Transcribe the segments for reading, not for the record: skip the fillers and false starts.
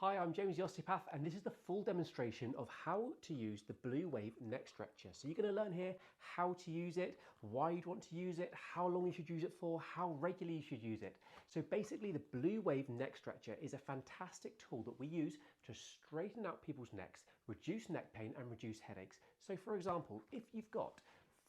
Hi, I'm James the Osteopath, and this is the full demonstration of how to use the Blue Wave neck stretcher. So you're going to learn here how to use it, why you'd want to use it, how long you should use it for, how regularly you should use it. So basically the Blue Wave neck stretcher is a fantastic tool that we use to straighten out people's necks, reduce neck pain and reduce headaches. So for example, if you've got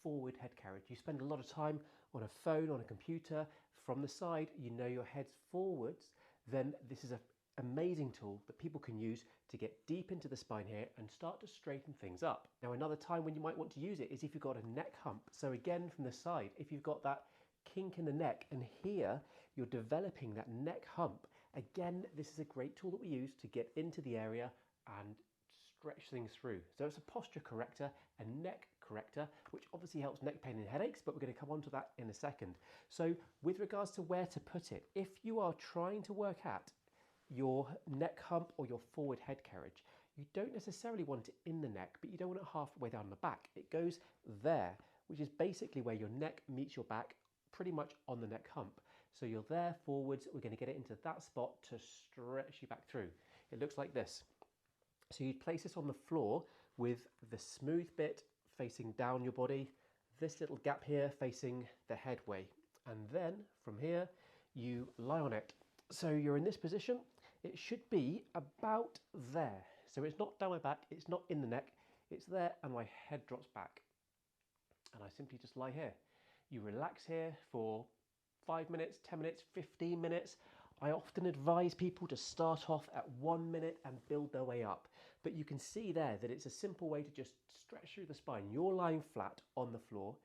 forward head carriage, you spend a lot of time on a phone, on a computer, from the side, you know your head's forwards, then this is an amazing tool that people can use to get deep into the spine here and start to straighten things up. Now, another time when you might want to use it is if you've got a neck hump. So again, from the side, if you've got that kink in the neck and here you're developing that neck hump, again, this is a great tool that we use to get into the area and stretch things through. So it's a posture corrector, a neck corrector, which obviously helps neck pain and headaches, but we're going to come on to that in a second. So with regards to where to put it, if you are trying to work at your neck hump or your forward head carriage, you don't necessarily want it in the neck, but you don't want it halfway down the back. It goes there, which is basically where your neck meets your back, pretty much on the neck hump. So you're there forwards, we're going to get it into that spot to stretch you back through. It looks like this. So you'd place this on the floor with the smooth bit facing down your body, this little gap here facing the headway, and then from here you lie on it. So you're in this position, it should be about there. So it's not down my back, it's not in the neck, it's there, and my head drops back. And I simply just lie here. You relax here for 5 minutes, 10 minutes, 15 minutes. I often advise people to start off at 1 minute and build their way up. But you can see there that it's a simple way to just stretch through the spine. You're lying flat on the floor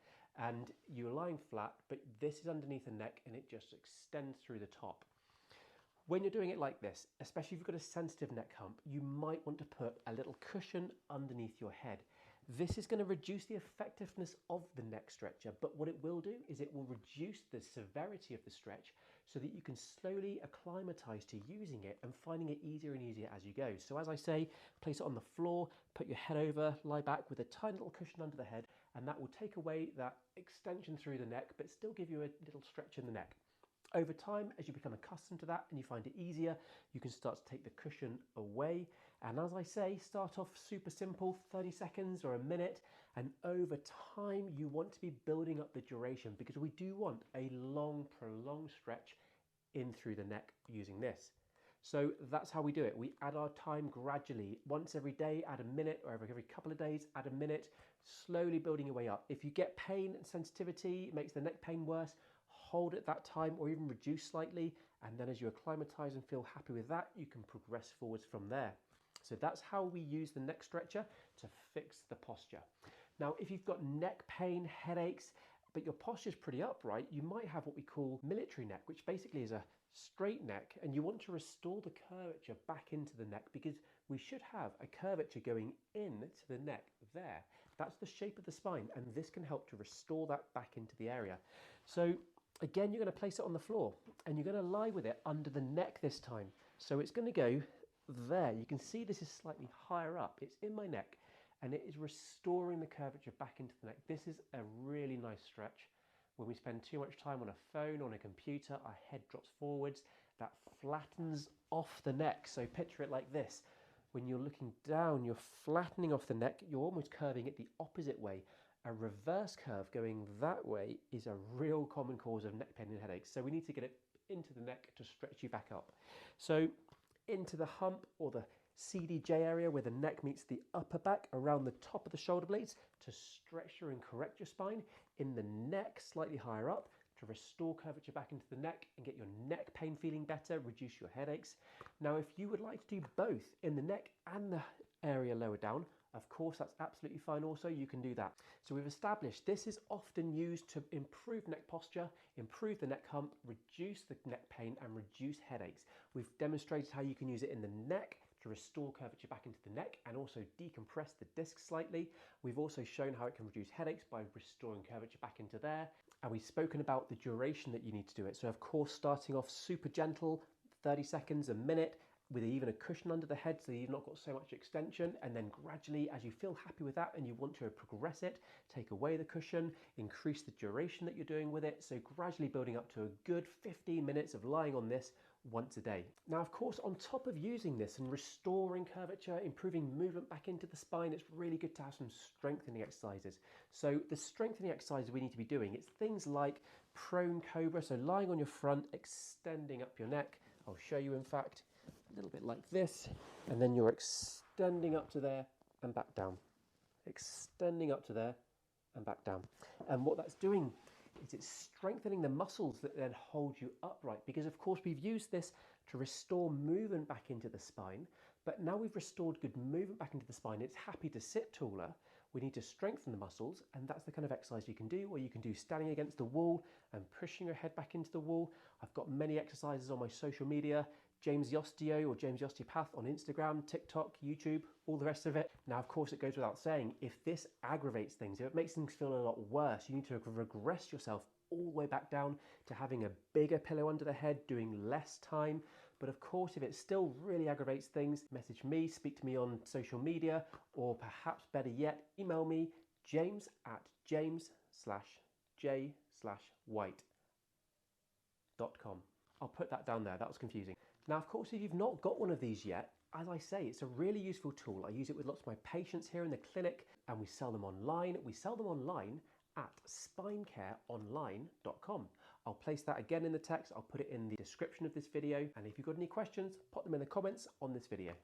and you're lying flat, but this is underneath the neck and it just extends through the top. When you're doing it like this, especially if you've got a sensitive neck hump, you might want to put a little cushion underneath your head. This is going to reduce the effectiveness of the neck stretcher, but what it will do is it will reduce the severity of the stretch so that you can slowly acclimatize to using it and finding it easier and easier as you go. So as I say, place it on the floor, put your head over, lie back with a tiny little cushion under the head, and that will take away that extension through the neck, but still give you a little stretch in the neck. Over time, as you become accustomed to that and you find it easier, you can start to take the cushion away. And as I say, start off super simple, 30 seconds or a minute. And over time, you want to be building up the duration because we do want a long, prolonged stretch in through the neck using this. So that's how we do it. We add our time gradually. Once every day, add a minute, or every couple of days, add a minute, slowly building your way up. If you get pain and sensitivity, it makes the neck pain worse, hold at that time or even reduce slightly. And then as you acclimatize and feel happy with that, you can progress forwards from there. So that's how we use the neck stretcher to fix the posture. Now, if you've got neck pain, headaches, but your posture is pretty upright, you might have what we call military neck, which basically is a straight neck, and you want to restore the curvature back into the neck because we should have a curvature going in to the neck there. That's the shape of the spine, and this can help to restore that back into the area. So again, you're going to place it on the floor and you're going to lie with it under the neck this time. So it's going to go there. You can see this is slightly higher up. It's in my neck and it is restoring the curvature back into the neck. This is a really nice stretch. When we spend too much time on a phone, on a computer, our head drops forwards. That flattens off the neck. So picture it like this. When you're looking down, you're flattening off the neck. You're almost curving it the opposite way. A reverse curve going that way is a real common cause of neck pain and headaches. So we need to get it into the neck to stretch you back up. So into the hump or the CDJ area where the neck meets the upper back around the top of the shoulder blades to stretch and correct your spine. In the neck, slightly higher up to restore curvature back into the neck and get your neck pain feeling better, reduce your headaches. Now, if you would like to do both in the neck and the area lower down, of course, that's absolutely fine also, you can do that. So we've established this is often used to improve neck posture, improve the neck hump, reduce the neck pain and reduce headaches. We've demonstrated how you can use it in the neck to restore curvature back into the neck and also decompress the disc slightly. We've also shown how it can reduce headaches by restoring curvature back into there. And we've spoken about the duration that you need to do it. So of course, starting off super gentle, 30 seconds, a minute, with even a cushion under the head so you've not got so much extension, and then gradually as you feel happy with that and you want to progress it, take away the cushion, increase the duration that you're doing with it, so gradually building up to a good 15 minutes of lying on this once a day. Now, of course, on top of using this and restoring curvature, improving movement back into the spine, it's really good to have some strengthening exercises. So the strengthening exercises we need to be doing, it's things like prone cobra, so lying on your front, extending up your neck. I'll show you, in fact, a little bit like this, and then you're extending up to there and back down. Extending up to there and back down. And what that's doing is it's strengthening the muscles that then hold you upright, because of course we've used this to restore movement back into the spine, but now we've restored good movement back into the spine, it's happy to sit taller. We need to strengthen the muscles, and that's the kind of exercise you can do, or you can do standing against the wall and pushing your head back into the wall. I've got many exercises on my social media, James the Osteo or James the Osteopath on Instagram, TikTok, YouTube, all the rest of it. Now, of course, it goes without saying, if this aggravates things, if it makes things feel a lot worse, you need to regress yourself all the way back down to having a bigger pillow under the head, doing less time. But of course, if it still really aggravates things, message me, speak to me on social media, or perhaps better yet, email me, james@james/j/white.com. I'll put that down there, that was confusing. Now, of course, if you've not got one of these yet, as I say, it's a really useful tool. I use it with lots of my patients here in the clinic, and we sell them online. We sell them online at spinecareonline.com. I'll place that again in the text. I'll put it in the description of this video. And if you've got any questions, pop them in the comments on this video.